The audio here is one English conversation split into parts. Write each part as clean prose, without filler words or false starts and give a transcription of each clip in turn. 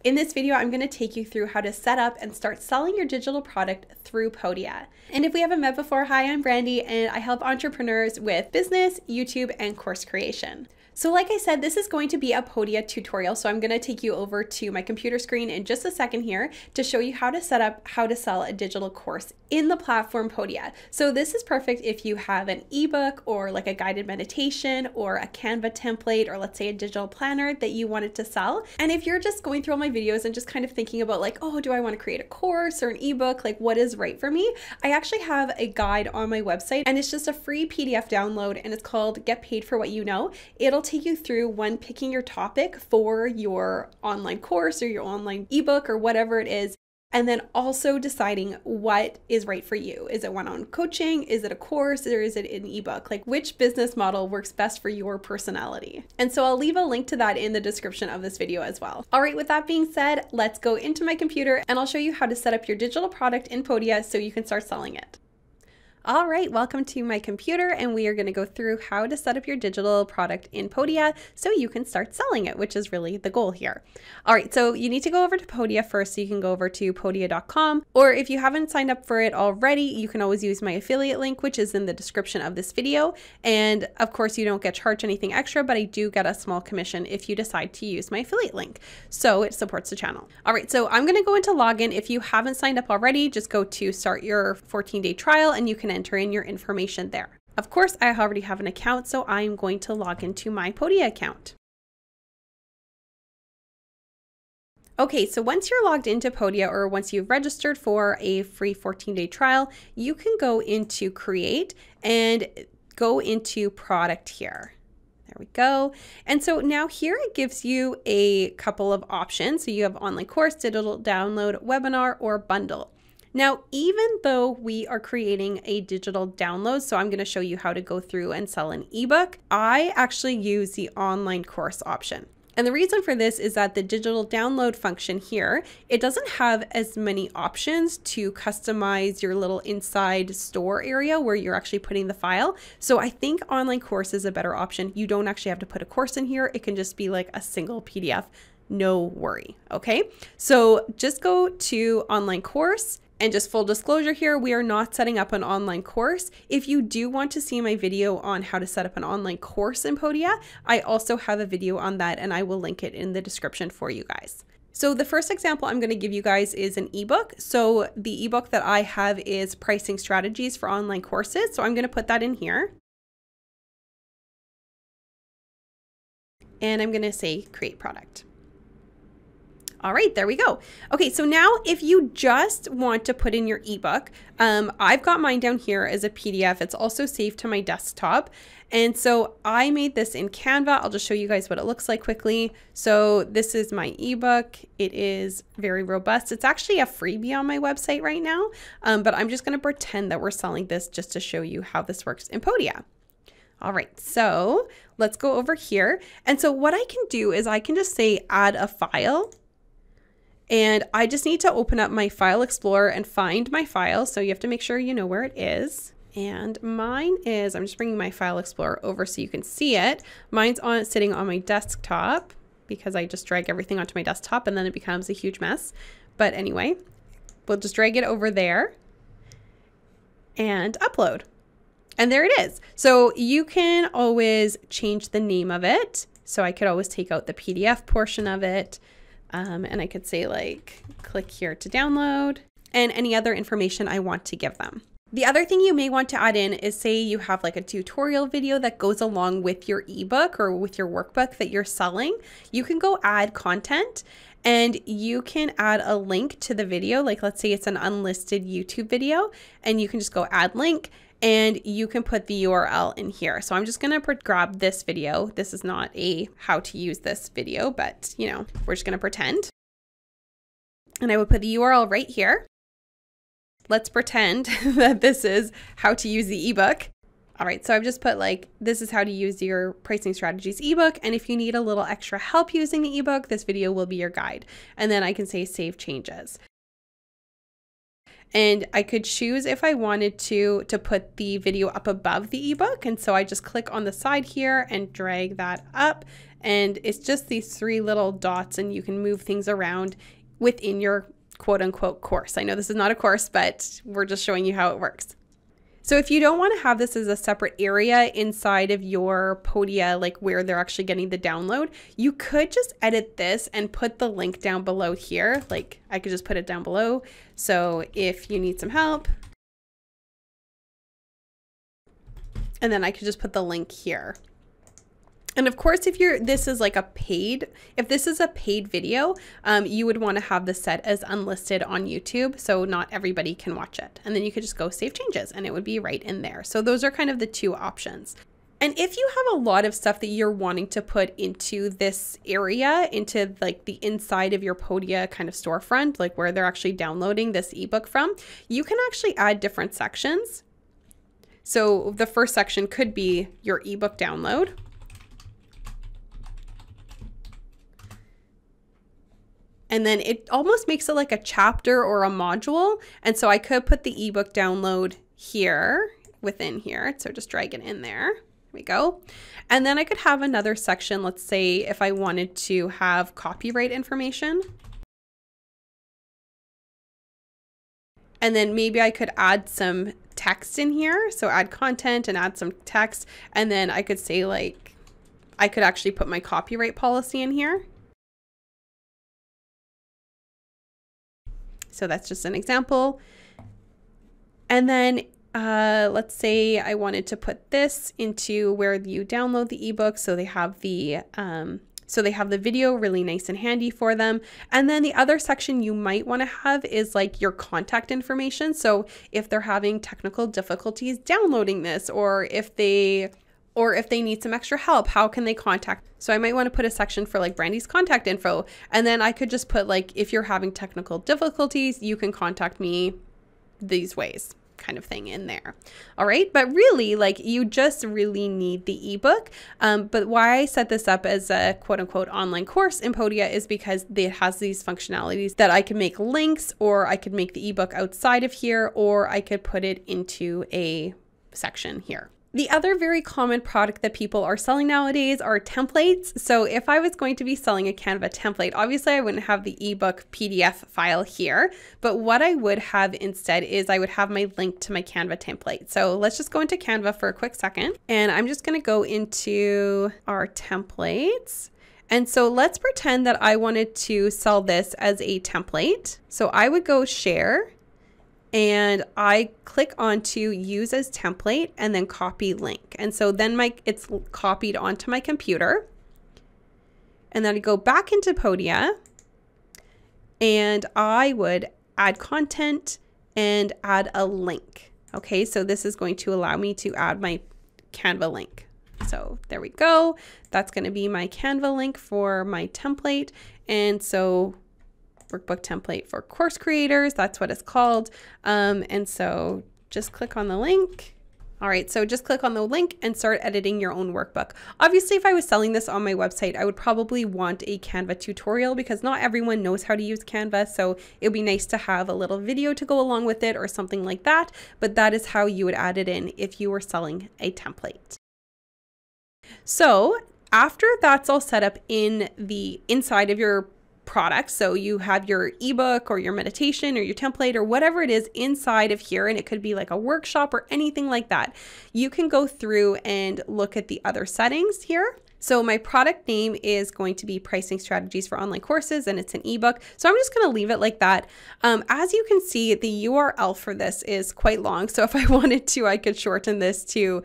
In this video, I'm going to take you through how to set up and start selling your digital product through Podia. And if we haven't met before, hi, I'm Brandy, and I help entrepreneurs with business, YouTube, and course creation. So like I said, this is going to be a Podia tutorial. So I'm going to take you over to my computer screen in just a second here to show you how to set up, how to sell a digital course in the platform Podia. So this is perfect if you have an ebook or like a guided meditation or a Canva template, or let's say a digital planner that you wanted to sell. And if you're just going through all my videos and just kind of thinking about like, oh, do I want to create a course or an ebook? Like what is right for me? I actually have a guide on my website, and it's just a free PDF download, and it's called Get Paid for What You Know. It'll take you through when picking your topic for your online course or your online ebook or whatever it is, and then also deciding what is right for you. Is it one-on-one coaching? Is it a course? Or is it an ebook? Like which business model works best for your personality? And so I'll leave a link to that in the description of this video as well. All right, with that being said, let's go into my computer and I'll show you how to set up your digital product in Podia so you can start selling it. All right, welcome to my computer, and we are going to go through how to set up your digital product in Podia so you can start selling it, which is really the goal here. All right, so you need to go over to Podia first, so you can go over to podia.com, or if you haven't signed up for it already, you can always use my affiliate link, which is in the description of this video. And of course, you don't get charged anything extra, but I do get a small commission if you decide to use my affiliate link. So it supports the channel. All right, so I'm going to go into login. If you haven't signed up already, just go to start your 14-day trial and you can enter in your information there. Of course, I already have an account, so I'm going to log into my Podia account. Okay, so once you're logged into Podia, or once you've registered for a free 14-day trial, you can go into Create and go into Product here. There we go. And so now here it gives you a couple of options. So you have online course, digital download, webinar, or bundle. Now, even though we are creating a digital download, so I'm going to show you how to go through and sell an ebook, I actually use the online course option. And the reason for this is that the digital download function here, it doesn't have as many options to customize your little inside store area where you're actually putting the file. So I think online course is a better option. You don't actually have to put a course in here. It can just be like a single PDF. No worry. Okay. So just go to online course. And just full disclosure here, we are not setting up an online course. If you do want to see my video on how to set up an online course in Podia, I also have a video on that, and I will link it in the description for you guys. So the first example I'm going to give you guys is an ebook. So the ebook that I have is Pricing Strategies for Online Courses. So I'm going to put that in here. And I'm going to say create product. All right, there we go. Okay, so now if you just want to put in your ebook, I've got mine down here as a PDF. It's also saved to my desktop. And so I made this in Canva. I'll just show you guys what it looks like quickly. So this is my ebook. It is very robust. It's actually a freebie on my website right now, but I'm just gonna pretend that we're selling this just to show you how this works in Podia. All right, so let's go over here. And so what I can do is I can just say add a file. And I just need to open up my file explorer and find my file. So you have to make sure you know where it is. And mine is, I'm just bringing my file explorer over so you can see it. Mine's sitting on my desktop because I just drag everything onto my desktop and then it becomes a huge mess. But anyway, we'll just drag it over there and upload. And there it is. So you can always change the name of it. So I could always take out the PDF portion of it. And I could say like, click here to download, and any other information I want to give them. The other thing you may want to add in is, say you have like a tutorial video that goes along with your ebook or with your workbook that you're selling. You can go add content and you can add a link to the video. Like let's say it's an unlisted YouTube video, and you can just go add link. And you can put the URL in here. So I'm just gonna grab this video. This is not a how to use this video, but you know, we're just gonna pretend. And I would put the URL right here. Let's pretend that this is how to use the ebook. All right, so I've just put like, this is how to use your Pricing Strategies ebook. And if you need a little extra help using the ebook, this video will be your guide. And then I can say save changes. And I could choose if I wanted to put the video up above the ebook. And so I just click on the side here and drag that up. And it's just these 3 little dots, and you can move things around within your quote unquote course. I know this is not a course, but we're just showing you how it works. So if you don't want to have this as a separate area inside of your Podia, like where they're actually getting the download, you could just edit this and put the link down below here. Like I could just put it down below. So if you need some help, and then I could just put the link here. And of course, if this is a paid video, you would want to have this set as unlisted on YouTube, so not everybody can watch it. And then you could just go save changes and it would be right in there. So those are kind of the 2 options. And if you have a lot of stuff that you're wanting to put into this area, into like the inside of your Podia kind of storefront, like where they're actually downloading this ebook from, you can actually add different sections. So the first section could be your ebook download. And then it almost makes it like a chapter or a module. And so I could put the ebook download here within here. So just drag it in there. There we go. And then I could have another section. Let's say if I wanted to have copyright information. And then maybe I could add some text in here. So add content and add some text. And then I could say like, I could actually put my copyright policy in here. So that's just an example. And then let's say I wanted to put this into where you download the ebook. So they have the video really nice and handy for them. And then the other section you might want to have is like your contact information. So if they're having technical difficulties downloading this, or if they need some extra help, how can they contact? So I might want to put a section for like Brandy's contact info. And then I could just put like, if you're having technical difficulties, you can contact me these ways, kind of thing in there. All right. But really, like, you just really need the ebook. But why I set this up as a quote unquote online course in Podia is because it has these functionalities that I can make links, or I could make the ebook outside of here, or I could put it into a section here. The other very common product that people are selling nowadays are templates. So if I was going to be selling a Canva template, obviously I wouldn't have the ebook PDF file here, but what I would have instead is I would have my link to my Canva template. So let's just go into Canva for a quick second. And I'm just going to go into our templates. And so let's pretend that I wanted to sell this as a template. So I would go share, and I click onto use as template and then copy link. And so then it's copied onto my computer. And then I go back into Podia and I would add content and add a link. Okay, so this is going to allow me to add my Canva link. So there we go. That's going to be my Canva link for my template. And so workbook template for course creators, that's what it's called. And so just click on the link. All right, so just click on the link and start editing your own workbook. Obviously, if I was selling this on my website, I would probably want a Canva tutorial because not everyone knows how to use Canva. So it would be nice to have a little video to go along with it or something like that. But that is how you would add it in if you were selling a template. So after that's all set up in the inside of your product, so you have your ebook or your meditation or your template or whatever it is inside of here, and it could be like a workshop or anything like that, you can go through and look at the other settings here. So my product name is going to be Pricing Strategies for Online Courses, and it's an ebook. So I'm just going to leave it like that. As you can see, the URL for this is quite long. So if I wanted to, I could shorten this to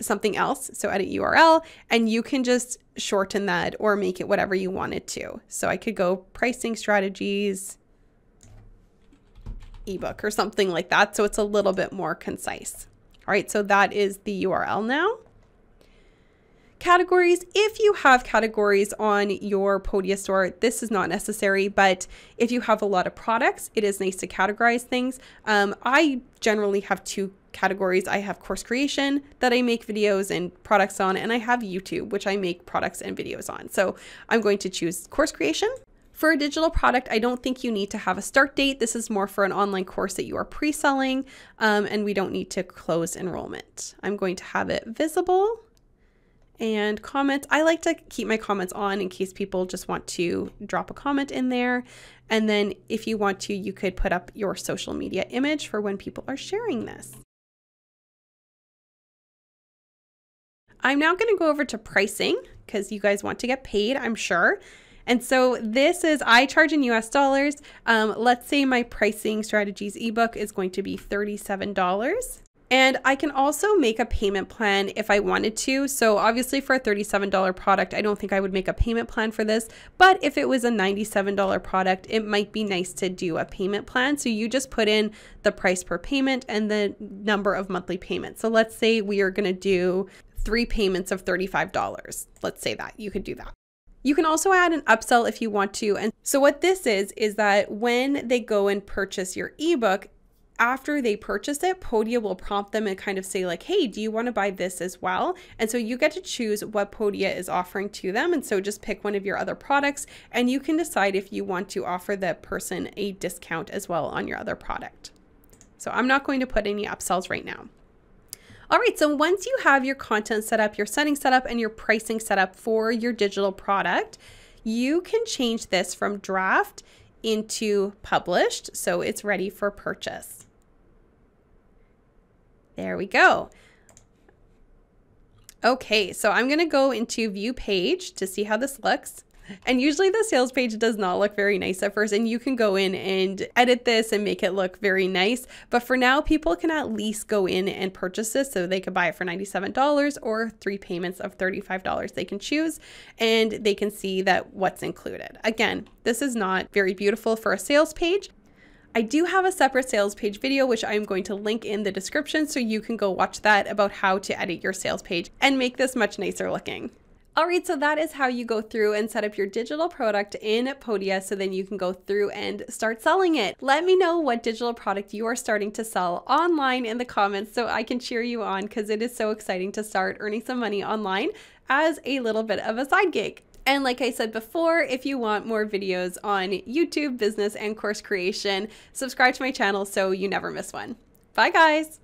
something else. So edit URL, and you can just shorten that or make it whatever you wanted to. So I could go Pricing Strategies ebook or something like that. So it's a little bit more concise. All right, so that is the URL now. Categories, if you have categories on your Podia store, this is not necessary, but if you have a lot of products, it is nice to categorize things. I generally have two categories. I have course creation that I make videos and products on, and I have YouTube, which I make products and videos on. So I'm going to choose course creation. For a digital product, I don't think you need to have a start date. This is more for an online course that you are pre-selling, and we don't need to close enrollment. I'm going to have it visible. And comments, I like to keep my comments on in case people just want to drop a comment in there. And then if you want to, you could put up your social media image for when people are sharing this. I'm now going to go over to pricing because you guys want to get paid, I'm sure. And so this is, I charge in US dollars. Let's say my pricing strategies ebook is going to be $37. And I can also make a payment plan if I wanted to. So obviously for a $37 product, I don't think I would make a payment plan for this. But if it was a $97 product, it might be nice to do a payment plan. So you just put in the price per payment and the number of monthly payments. So let's say we are going to do 3 payments of $35. Let's say that you could do that. You can also add an upsell if you want to. And so what this is that when they go and purchase your ebook, after they purchase it, Podia will prompt them and kind of say like, hey, do you want to buy this as well? And so you get to choose what Podia is offering to them. And so just pick one of your other products and you can decide if you want to offer the person a discount as well on your other product. So I'm not going to put any upsells right now. All right, so once you have your content set up, your settings set up, and your pricing set up for your digital product, you can change this from draft into published, so it's ready for purchase. There we go. Okay, so I'm gonna go into view page to see how this looks. And usually the sales page does not look very nice at first, and you can go in and edit this and make it look very nice. But for now, people can at least go in and purchase this, so they could buy it for $97 or 3 payments of $35 they can choose, and they can see that what's included. Again, this is not very beautiful for a sales page. I do have a separate sales page video, which I'm going to link in the description, so you can go watch that about how to edit your sales page and make this much nicer looking. All right, so that is how you go through and set up your digital product in Podia so then you can go through and start selling it. Let me know what digital product you are starting to sell online in the comments so I can cheer you on, because it is so exciting to start earning some money online as a little bit of a side gig. And like I said before, if you want more videos on YouTube, business, and course creation, subscribe to my channel so you never miss one. Bye guys!